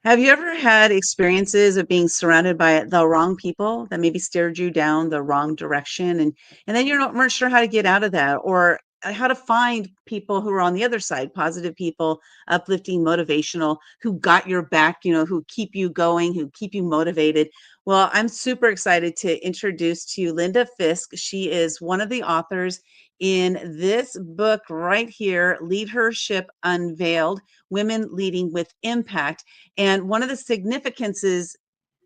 Have you ever had experiences of being surrounded by the wrong people that maybe steered you down the wrong direction and then you're not weren't sure how to get out of that or how to find people who are on the other side, positive people, uplifting, motivational, who got your back, who keep you going, who keep you motivated. Well, I'm super excited to introduce to you Linda Fisk. She is one of the authors in this book right here, LeadHERship Unveiled: Women Leading with Impact. And one of the significances,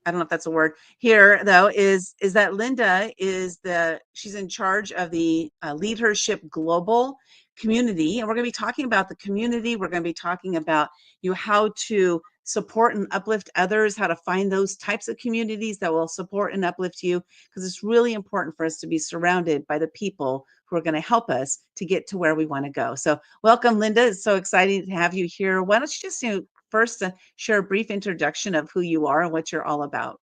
I don't know if that's a word here though, is that Linda she's in charge of the LeadHERship Global community, and we're going to be talking about the community. We're going to be talking about how to support and uplift others, how to find those types of communities that will support and uplift you, because it's really important for us to be surrounded by the people who are going to help us to get to where we want to go. So welcome, Linda. It's so exciting to have you here. Why don't you just first share a brief introduction of who you are and what you're all about?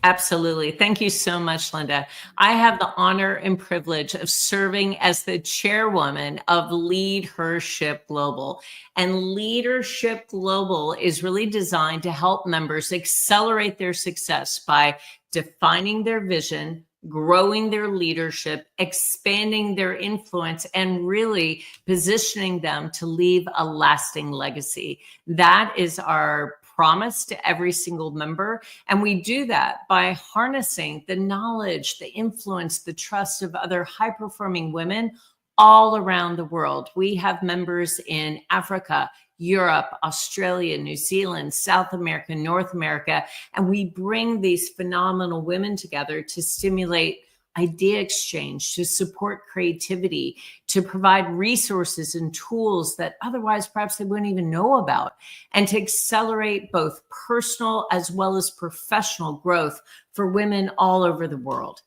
Absolutely. Thank you so much, Linda. I have the honor and privilege of serving as the chairwoman of LeadHERship Global. And LeadHERship Global is really designed to help members accelerate their success by defining their vision, growing their leadership, expanding their influence, and really positioning them to leave a lasting legacy. That is our promise to every single member. And we do that by harnessing the knowledge, the influence, the trust of other high-performing women all around the world. We have members in Africa, Europe, Australia, New Zealand, South America, North America, and we bring these phenomenal women together to stimulate idea exchange, to support creativity, to provide resources and tools that otherwise perhaps they wouldn't even know about, and to accelerate both personal as well as professional growth for women all over the world.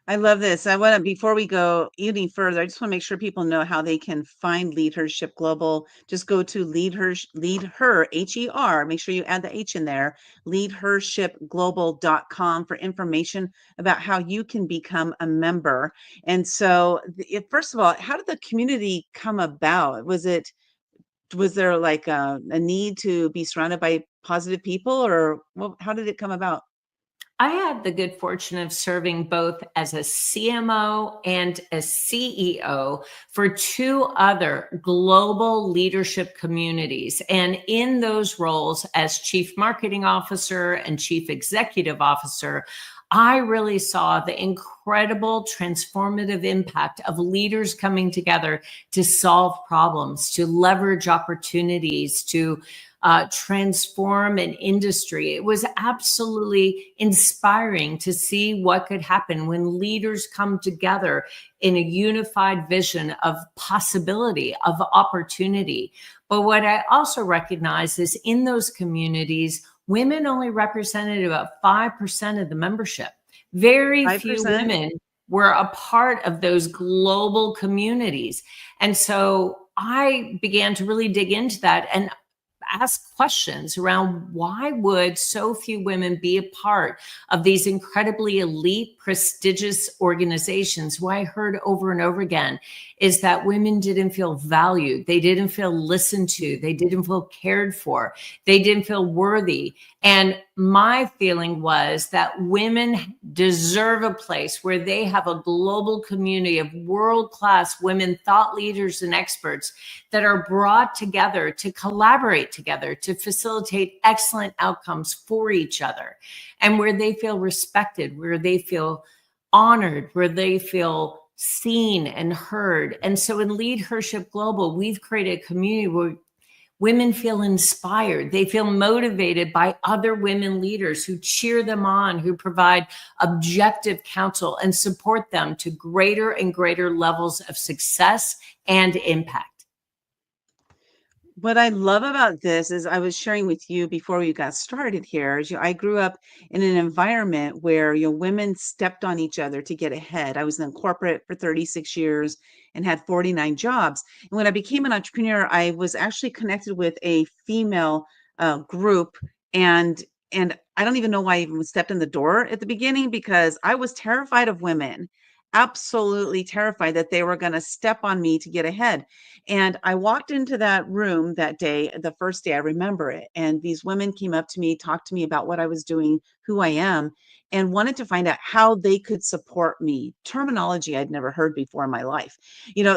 I love this. Before we go any further, I just want to make sure people know how they can find LeadHERship Global. Just go to lead her, HER, make sure you add the H in there, leadhershipglobal.com for information about how you can become a member. And so, first of all, how did the community come about? Was there like a need to be surrounded by positive people, or how did it come about? I had the good fortune of serving both as a CMO and a CEO for two other global leadership communities. And in those roles as chief marketing officer and chief executive officer, I really saw the incredible transformative impact of leaders coming together to solve problems, to leverage opportunities, to transform an industry. It was absolutely inspiring to see what could happen when leaders come together in a unified vision of possibility, of opportunity. But what I also recognize is in those communities, women only represented about 5% of the membership. Very few 5%? women were a part of those global communities. And so I began to really dig into that and ask questions around why would so few women be a part of these incredibly elite, prestigious organizations. What I heard over and over again is that women didn't feel valued. They didn't feel listened to. They didn't feel cared for. They didn't feel worthy. And my feeling was that women deserve a place where they have a global community of world-class women thought leaders and experts that are brought together to collaborate together to facilitate excellent outcomes for each other, and where they feel respected, where they feel honored, where they feel seen and heard. And so in LeadHERship Global, we've created a community where women feel inspired. They feel motivated by other women leaders who cheer them on, who provide objective counsel and support them to greater and greater levels of success and impact. What I love about this is I was sharing with you before we got started here is I grew up in an environment where women stepped on each other to get ahead. I was in corporate for 36 years and had 49 jobs. And when I became an entrepreneur, I was actually connected with a female group, and I don't even know why I even stepped in the door at the beginning, because I was terrified of women. absolutely terrified that they were going to step on me to get ahead. And I walked into that room that day, the first day, I remember it. And these women came up to me, talked to me about what I was doing, who I am, and wanted to find out how they could support me. Terminology I'd never heard before in my life.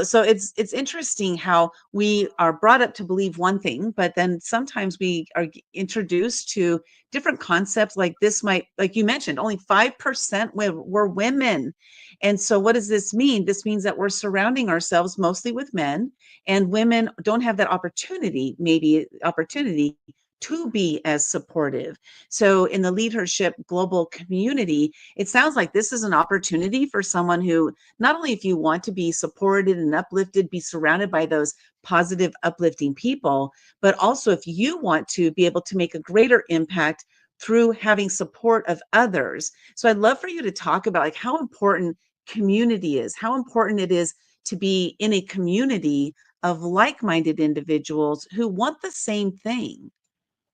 So it's interesting how we are brought up to believe one thing, but then sometimes we are introduced to different concepts. Like this might, like you mentioned, only 5% were women. And so what does this mean? This means that we're surrounding ourselves mostly with men, and women don't have that opportunity, maybe opportunity to be as supportive. So in the LeadHERship Global community, it sounds like this is an opportunity for someone who, not only if you want to be supported and uplifted, be surrounded by those positive, uplifting people, but also if you want to be able to make a greater impact through having support of others. So I'd love for you to talk about like how important community is, how important it is to be in a community of like-minded individuals who want the same thing.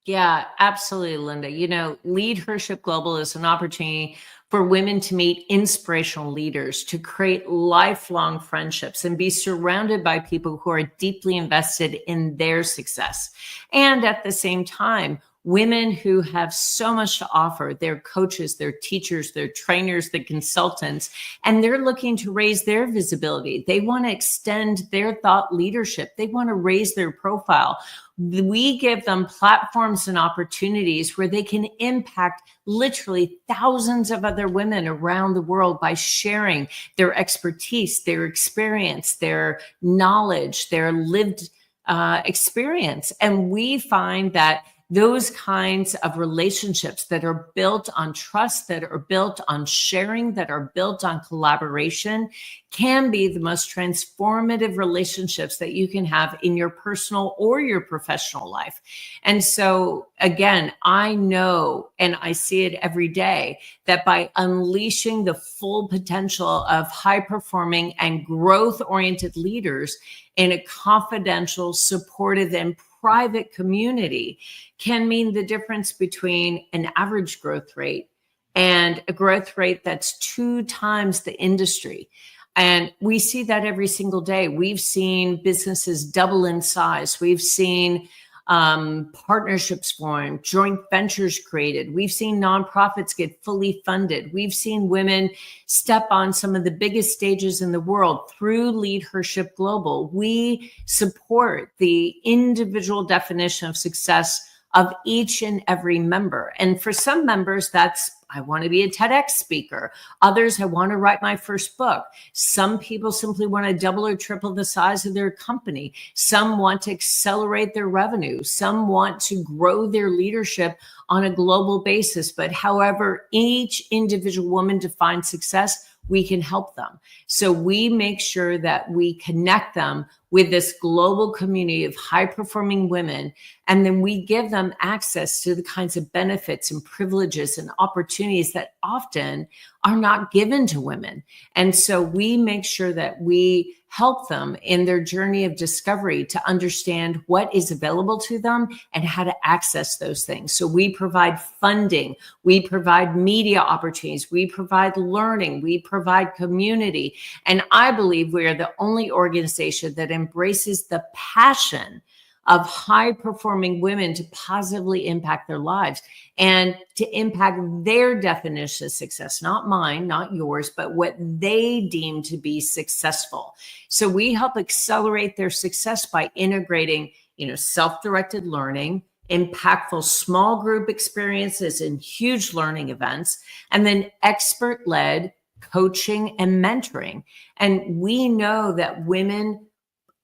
Yeah, absolutely, Linda. LeadHERship Global is an opportunity for women to meet inspirational leaders, to create lifelong friendships, and be surrounded by people who are deeply invested in their success. And at the same time, women who have so much to offer, their coaches, their teachers, their trainers, the consultants, and they're looking to raise their visibility. They want to extend their thought leadership. They want to raise their profile. We give them platforms and opportunities where they can impact literally thousands of other women around the world by sharing their expertise, their experience, their knowledge, their lived experience. And we find that those kinds of relationships that are built on trust, that are built on sharing, that are built on collaboration can be the most transformative relationships that you can have in your personal or your professional life. And so again, I know, and I see it every day, that by unleashing the full potential of high performing and growth oriented leaders in a confidential, supportive, and private community can mean the difference between an average growth rate and a growth rate that's 2 times the industry. And we see that every single day. We've seen businesses double in size. We've seen partnerships formed, joint ventures created. We've seen nonprofits get fully funded. We've seen women step on some of the biggest stages in the world through LeadHERship Global. We support the individual definition of success of each and every member. And for some members, that's, I want to be a TEDx speaker. Others, I want to write my first book. Some people simply want to double or triple the size of their company. Some want to accelerate their revenue. Some want to grow their leadership on a global basis. But however each individual woman defines success, we can help them. So we make sure that we connect them with this global community of high performing women. And then we give them access to the kinds of benefits and privileges and opportunities that often are not given to women. And so we make sure that we help them in their journey of discovery to understand what is available to them and how to access those things. So we provide funding, we provide media opportunities, we provide learning, we provide community. And I believe we are the only organization that embraces the passion of high performing women to positively impact their lives and to impact their definition of success, not mine, not yours, but what they deem to be successful. So we help accelerate their success by integrating, self-directed learning, impactful small group experiences and huge learning events, and then expert-led coaching and mentoring. And we know that women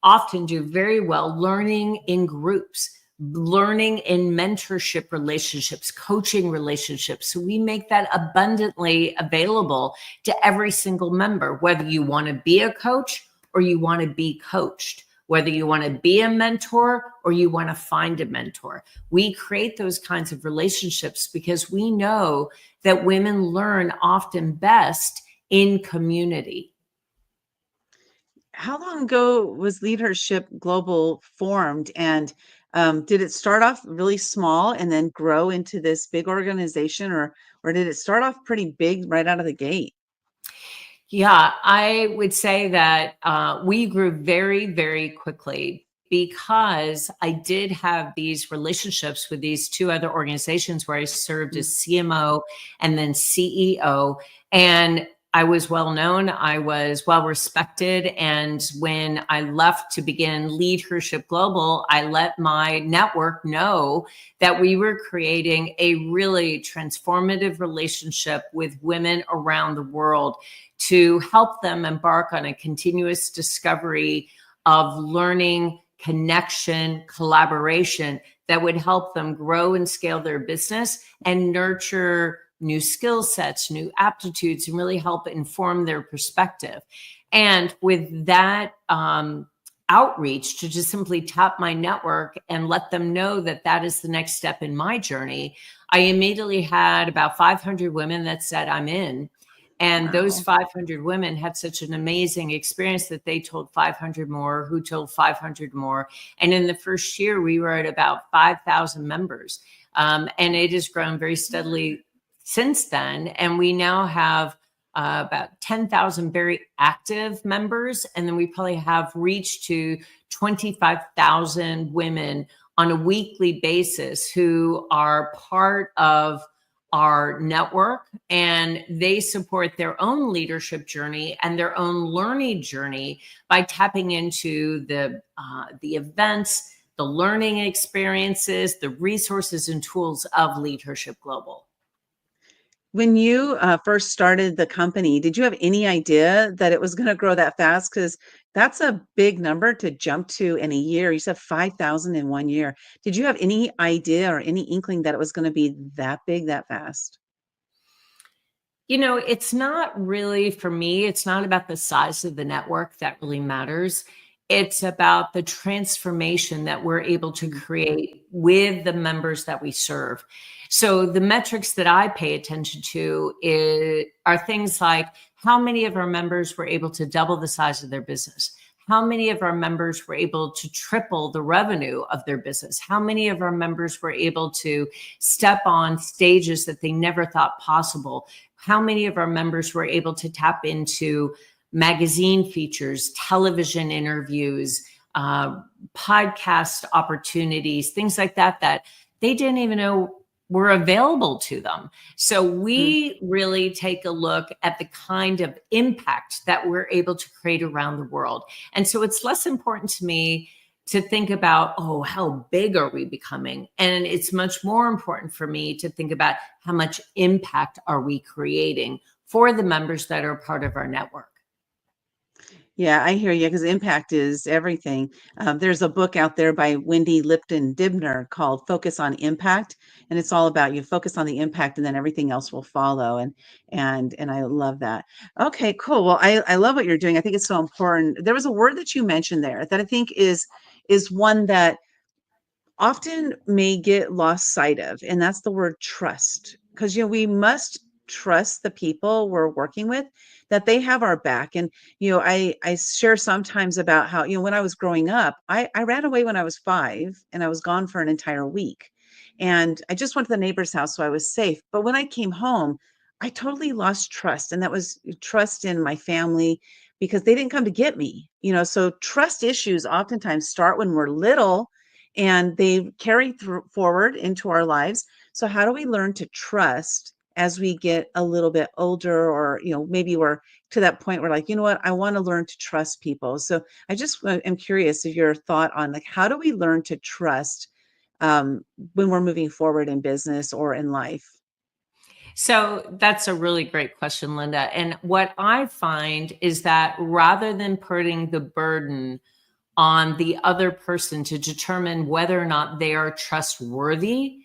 often do very well learning in groups, learning in mentorship relationships, coaching relationships. So we make that abundantly available to every single member, whether you want to be a coach or you want to be coached, whether you want to be a mentor or you want to find a mentor. We create those kinds of relationships because we know that women learn often best in community. How long ago was LeadHERship Global formed? And did it start off really small and then grow into this big organization, or did it start off pretty big right out of the gate? Yeah, I would say that we grew very, very quickly because I did have these relationships with these two other organizations where I served as Mm. CMO and then CEO. And I was well known, I was well respected. And when I left to begin LeadHERship Global, I let my network know that we were creating a really transformative relationship with women around the world to help them embark on a continuous discovery of learning, connection, collaboration that would help them grow and scale their business and nurture new skill sets, new aptitudes, and really help inform their perspective. And with that outreach to just simply tap my network and let them know that that is the next step in my journey, I immediately had about 500 women that said, I'm in. And those Wow. 500 women had such an amazing experience that they told 500 more, who told 500 more. And in the first year, we were at about 5,000 members. And it has grown very steadily since then. And we now have about 10,000 very active members. And then we probably have reached to 25,000 women on a weekly basis who are part of our network, and they support their own leadership journey and their own learning journey by tapping into the events, the learning experiences, the resources and tools of LeadHERship Global. When you first started the company, did you have any idea that it was going to grow that fast? Because that's a big number to jump to in a year. You said 5,000 in 1 year. Did you have any idea or any inkling that it was going to be that big that fast? You know, it's not really for me, it's not about the size of the network that really matters. It's about the transformation that we're able to Mm. create with the members that we serve. So the metrics that I pay attention to are things like how many of our members were able to double the size of their business? How many of our members were able to triple the revenue of their business? How many of our members were able to step on stages that they never thought possible? How many of our members were able to tap into magazine features, television interviews, podcast opportunities, things like that, that they didn't even know were available to them. So Mm. we really take a look at the kind of impact that we're able to create around the world. And so it's less important to me to think about, oh, how big are we becoming? And it's much more important for me to think about how much impact are we creating for the members that are part of our network. Yeah, I hear you because impact is everything. There's a book out there by Wendy Lipton Dibner called Focus on Impact, and it's all about you focus on the impact and then everything else will follow. And I love that. Okay, cool. Well, I love what you're doing. I think it's so important. There was a word that you mentioned there that I think is one that often may get lost sight of, and that's the word trust. Because we must trust the people we're working with, that they have our back. And I share sometimes about how when I was growing up, I ran away when I was 5, and I was gone for an entire week, and I just went to the neighbor's house, so I was safe. But when I came home, I totally lost trust, and that was trust in my family, because they didn't come to get me. So trust issues oftentimes start when we're little, and they carry through forward into our lives. So how do we learn to trust as we get a little bit older, or maybe we're to that point where, like, what, I want to learn to trust people. So I just am curious of your thought on, like, how do we learn to trust um, when we're moving forward in business or in life? So that's a really great question, Linda. And what I find is that rather than putting the burden on the other person to determine whether or not they are trustworthy,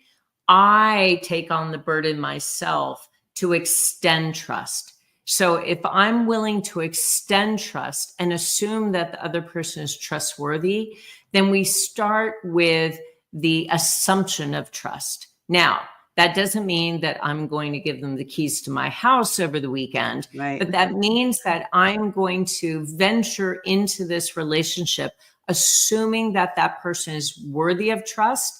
I take on the burden myself to extend trust. So if I'm willing to extend trust and assume that the other person is trustworthy, then we start with the assumption of trust. Now, that doesn't mean that I'm going to give them the keys to my house over the weekend, Right. but that means that I'm going to venture into this relationship assuming that that person is worthy of trust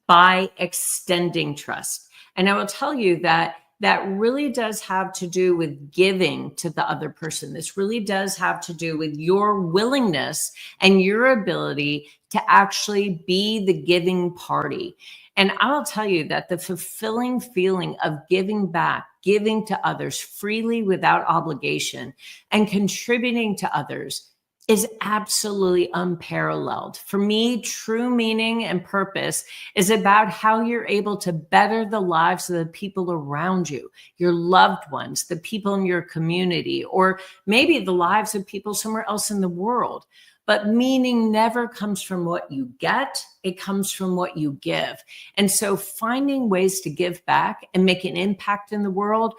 by extending trust. And I will tell you that that really does have to do with giving to the other person. This really does have to do with your willingness and your ability to actually be the giving party. And I'll tell you that the fulfilling feeling of giving back, giving to others freely without obligation, and contributing to others is absolutely unparalleled. For me, true meaning and purpose is about how you're able to better the lives of the people around you, your loved ones, the people in your community, or maybe the lives of people somewhere else in the world. But meaning never comes from what you get, it comes from what you give. And so finding ways to give back and make an impact in the world,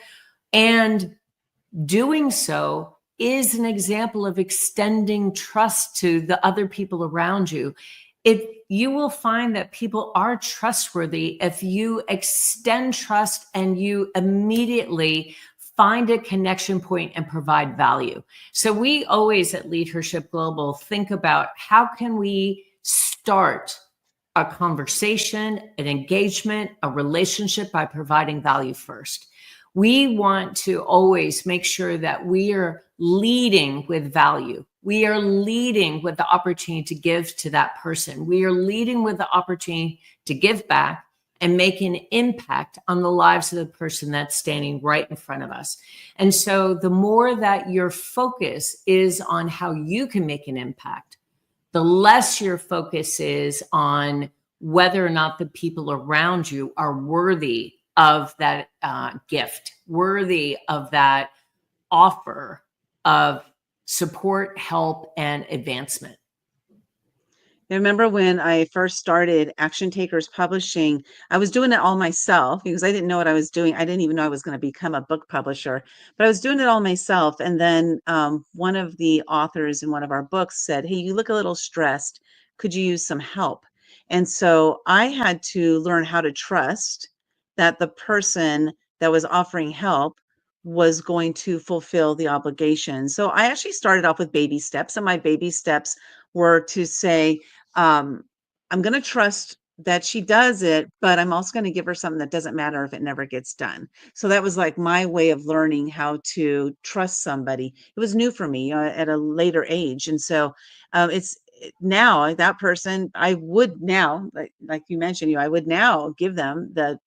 and doing so is an example of extending trust to the other people around you. You will find that people are trustworthy if you extend trust and you immediately find a connection point and provide value. So we always at LeadHERship Global think about how can we start a conversation, an engagement, a relationship by providing value first. We want to always make sure that we are leading with value. We are leading with the opportunity to give to that person. We are leading with the opportunity to give back and make an impact on the lives of the person that's standing right in front of us. And so the more that your focus is on how you can make an impact, the less your focus is on whether or not the people around you are worthy of that gift, worthy of that offer of support, help, and advancement. I remember when I first started Action Takers Publishing, I was doing it all myself because I didn't know what I was doing. I didn't even know I was going to become a book publisher, but I was doing it all myself. And then one of the authors in one of our books said, "Hey, you look a little stressed. Could you use some help?" And so I had to learn how to trust that the person that was offering help was going to fulfill the obligation. So I actually started off with baby steps, and my baby steps were to say, um, I'm going to trust that she does it, but I'm also going to give her something that doesn't matter if it never gets done. So that was like my way of learning how to trust somebody. It was new for me at a later age. And so now that person, I would now, like you mentioned, I would now give them the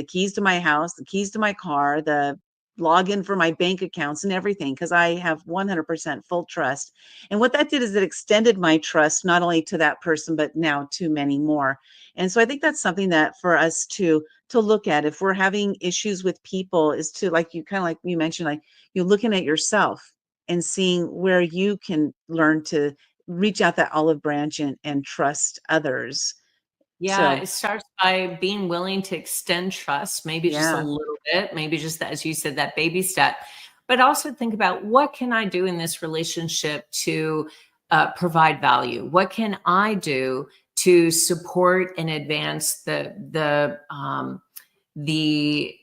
keys to my house, the keys to my car, the login for my bank accounts and everything, because I have 100% full trust. And what that did is it extended my trust not only to that person, but now to many more. And so I think that's something that for us to look at if we're having issues with people is to, like you kind of like you mentioned, like you're looking at yourself and seeing where you can learn to reach out that olive branch and trust others. Yeah, So it starts by being willing to extend trust, maybe just a yeah. little bit, maybe just that, as you said, that baby step, but also think about what can I do in this relationship to provide value? What can I do to support and advance the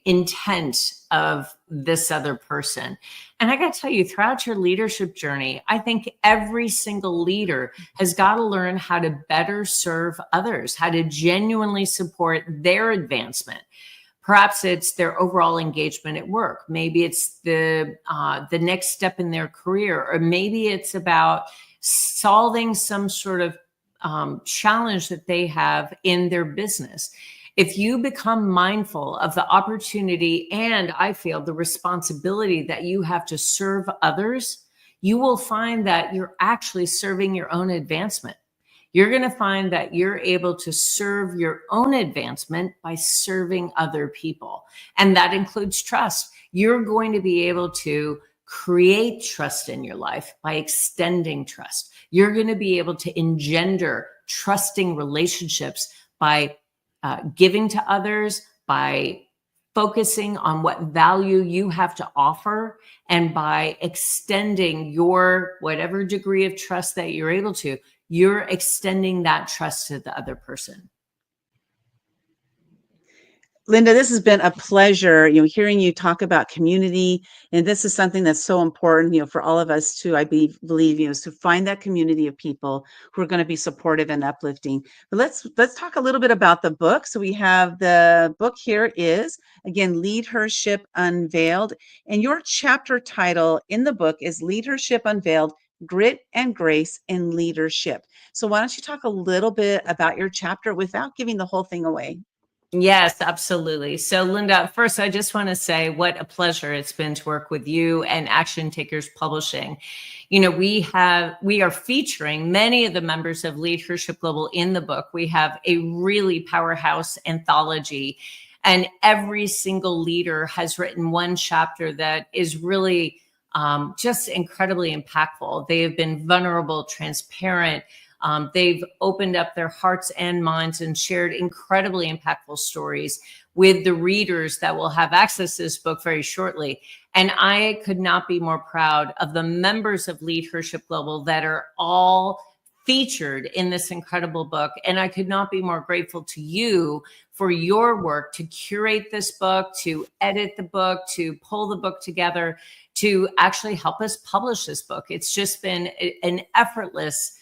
intent of this other person? And I got to tell you, throughout your leadership journey, I think every single leader has got to learn how to better serve others, how to genuinely support their advancement. Perhaps it's their overall engagement at work. Maybe it's the next step in their career, or maybe it's about solving some sort of challenge that they have in their business. If you become mindful of the opportunity and I feel the responsibility that you have to serve others, you will find that you're actually serving your own advancement. You're going to find that you're able to serve your own advancement by serving other people. And that includes trust. You're going to be able to create trust in your life by extending trust. You're going to be able to engender trusting relationships by giving to others, by focusing on what value you have to offer, and by extending your whatever degree of trust that you're able to, you're extending that trust to the other person. Linda, this has been a pleasure, hearing you talk about community. And this is something that's so important, for all of us to, I believe, is to find that community of people who are going to be supportive and uplifting. But let's talk a little bit about the book. So we have the book here is, again, LeadHERship Unveiled. And your chapter title in the book is LeadHERship Unveiled, Grit and Grace in Leadership. So why don't you talk a little bit about your chapter without giving the whole thing away? Yes, absolutely. So, Linda, first, I just want to say what a pleasure it's been to work with you and Action Takers Publishing. We are featuring many of the members of LeadHERship Global in the book. We have a really powerhouse anthology, and every single leader has written one chapter that is really just incredibly impactful. They have been vulnerable, transparent. They've opened up their hearts and minds and shared incredibly impactful stories with the readers that will have access to this book very shortly. And I could not be more proud of the members of LeadHERship Global that are all featured in this incredible book. And I could not be more grateful to you for your work to curate this book, to edit the book, to pull the book together, to actually help us publish this book. It's just been an effortless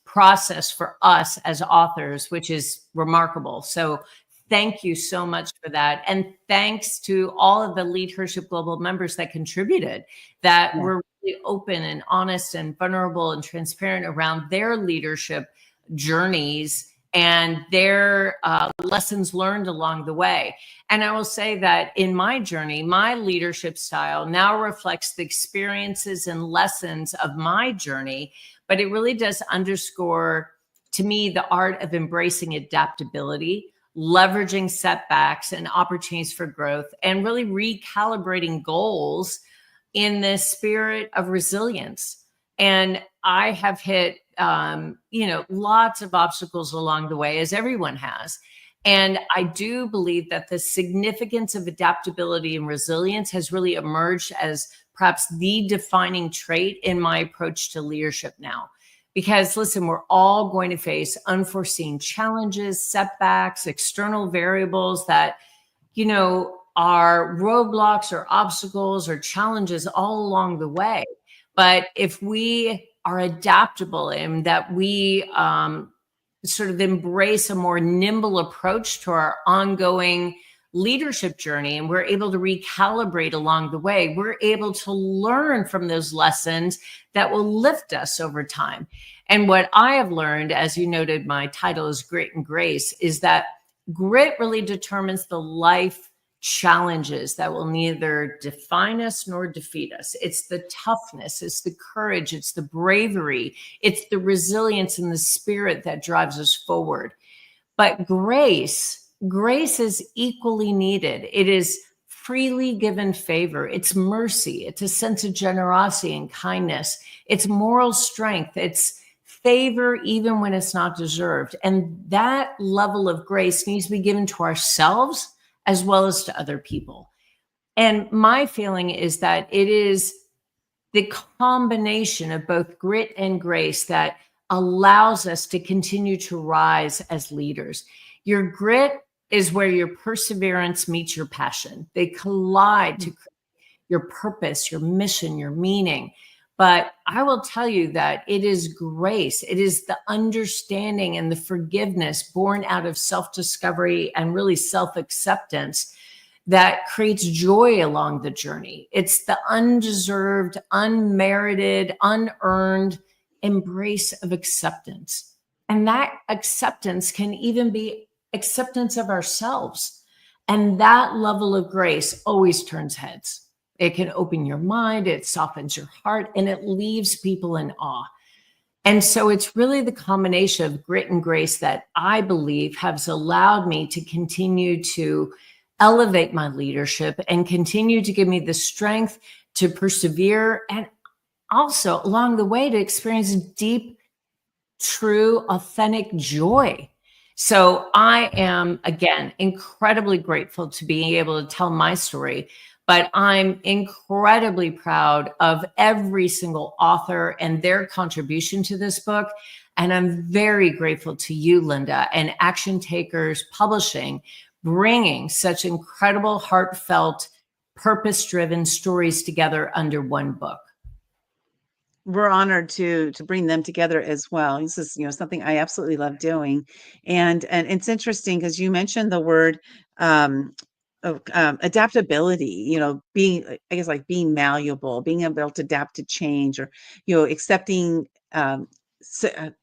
process for us as authors, which is remarkable. So thank you so much for that. And thanks to all of the LeadHERship Global members that contributed, that were really open and honest and vulnerable and transparent around their leadership journeys and their lessons learned along the way. And I will say that in my journey, my leadership style now reflects the experiences and lessons of my journey, but it really does underscore to me the art of embracing adaptability, leveraging setbacks and opportunities for growth, and really recalibrating goals in the spirit of resilience. And I have hit, lots of obstacles along the way, as everyone has. And I do believe that the significance of adaptability and resilience has really emerged as perhaps the defining trait in my approach to leadership now. Because listen, we're all going to face unforeseen challenges, setbacks, external variables that, are roadblocks or obstacles or challenges all along the way. But if we are adaptable and that we sort of embrace a more nimble approach to our ongoing leadership journey, and we're able to recalibrate along the way, we're able to learn from those lessons that will lift us over time. And what I have learned, as you noted, my title is Grit and Grace, is that grit really determines the life challenges that will neither define us nor defeat us. It's the toughness, it's the courage, it's the bravery, it's the resilience and the spirit that drives us forward. But grace is equally needed. It is freely given favor. It's mercy. It's a sense of generosity and kindness. It's moral strength. It's favor even when it's not deserved. And that level of grace needs to be given to ourselves as well as to other people. And my feeling is that it is the combination of both grit and grace that allows us to continue to rise as leaders. Your grit is where your perseverance meets your passion. They collide to create your purpose, your mission, your meaning. But I will tell you that it is grace. It is the understanding and the forgiveness born out of self-discovery and really self-acceptance that creates joy along the journey. It's the undeserved, unmerited, unearned embrace of acceptance. And that acceptance can even be acceptance of ourselves. And that level of grace always turns heads. It can open your mind, it softens your heart, and it leaves people in awe. And so it's really the combination of grit and grace that I believe has allowed me to continue to elevate my leadership and continue to give me the strength to persevere, and also along the way to experience deep, true, authentic joy. So I am, again, incredibly grateful to be able to tell my story, but I'm incredibly proud of every single author and their contribution to this book. And I'm very grateful to you, Linda, and Action Takers Publishing bringing such incredible, heartfelt, purpose-driven stories together under one book. We're honored to bring them together as well. This is, something I absolutely love doing. And it's interesting because you mentioned the word um adaptability, being, I guess, like being malleable, being able to adapt to change, or accepting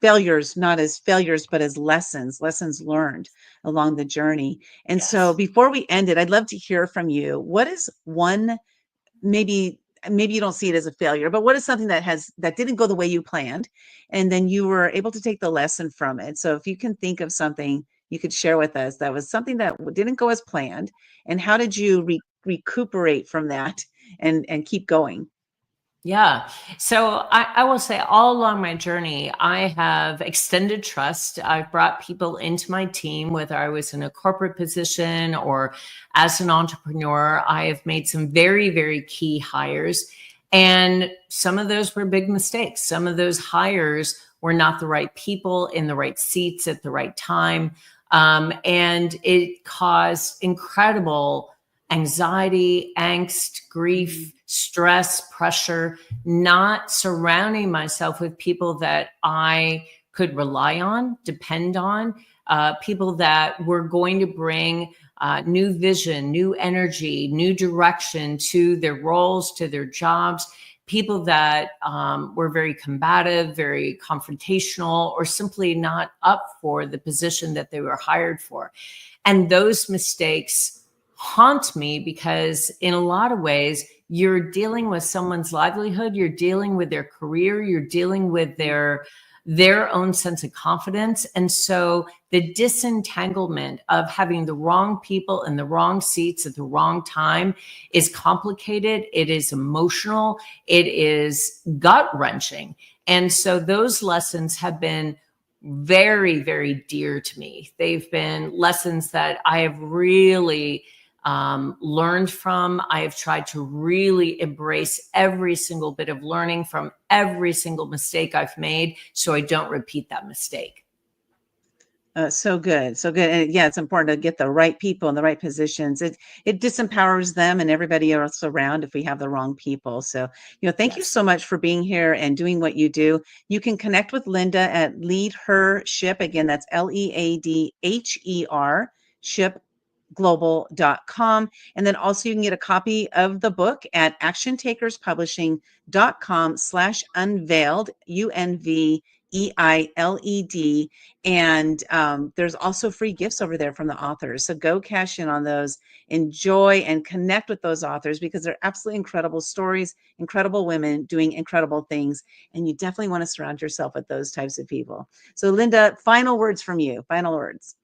failures not as failures but as lessons learned along the journey. And so Yes. before we end it, I'd love to hear from you. What is one, maybe you don't see it as a failure, but what is something that didn't go the way you planned, and then you were able to take the lesson from it? So if you can think of something you could share with us that was something that didn't go as planned, and how did you recuperate from that and keep going? Yeah. So I will say all along my journey, I have extended trust. I've brought people into my team, whether I was in a corporate position or as an entrepreneur. I have made some very, very key hires. And some of those were big mistakes. Some of those hires were not the right people in the right seats at the right time. And it caused incredible anxiety, angst, grief, stress, pressure, not surrounding myself with people that I could rely on, depend on, people that were going to bring new vision, new energy, new direction to their roles, to their jobs, people that were very combative, very confrontational, or simply not up for the position that they were hired for. And those mistakes haunt me because in a lot of ways, you're dealing with someone's livelihood, you're dealing with their career, you're dealing with their own sense of confidence. And so the disentanglement of having the wrong people in the wrong seats at the wrong time is complicated. It is emotional. It is gut wrenching. And so those lessons have been very, very dear to me. They've been lessons that I have really learned from. I have tried to really embrace every single bit of learning from every single mistake I've made so I don't repeat that mistake. So good, so good. And yeah, it's important to get the right people in the right positions. It disempowers them and everybody else around if we have the wrong people. So, thank you Yes. so much for being here and doing what you do. You can connect with Linda at LeadHERship. Again, that's LeadHER ship global.com. And then also you can get a copy of the book at actiontakerspublishing.com/unveiled, UNVEILED. And there's also free gifts over there from the authors. So go cash in on those, enjoy and connect with those authors, because they're absolutely incredible stories, incredible women doing incredible things. And you definitely want to surround yourself with those types of people. So Linda, final words from you, final words.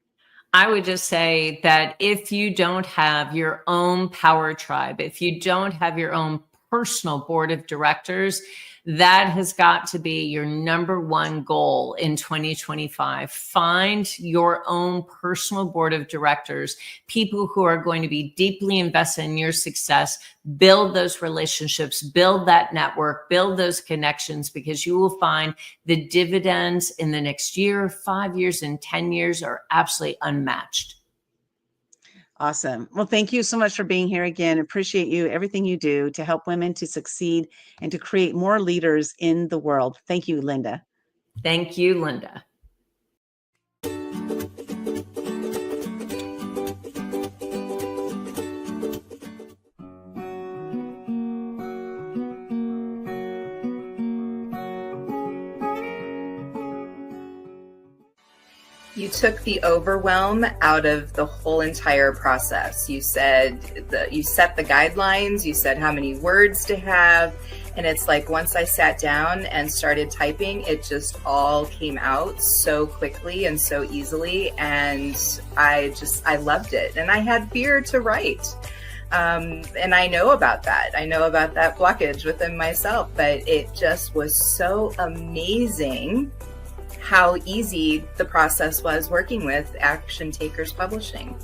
I would just say that if you don't have your own power tribe, if you don't have your own personal board of directors, that has got to be your number one goal in 2025. Find your own personal board of directors, people who are going to be deeply invested in your success. Build those relationships, build that network, build those connections, because you will find the dividends in the next year, 5 years, and 10 years are absolutely unmatched. Awesome. Well, thank you so much for being here again. Appreciate you, everything you do to help women to succeed and to create more leaders in the world. Thank you, Linda. Thank you, Linda. You took the overwhelm out of the whole entire process. You said you set the guidelines, you said how many words to have. And it's like, once I sat down and started typing, it just all came out so quickly and so easily. And I loved it. And I had fear to write. And I know about that. I know about that blockage within myself, but it just was so amazing how easy the process was working with Action Takers Publishing.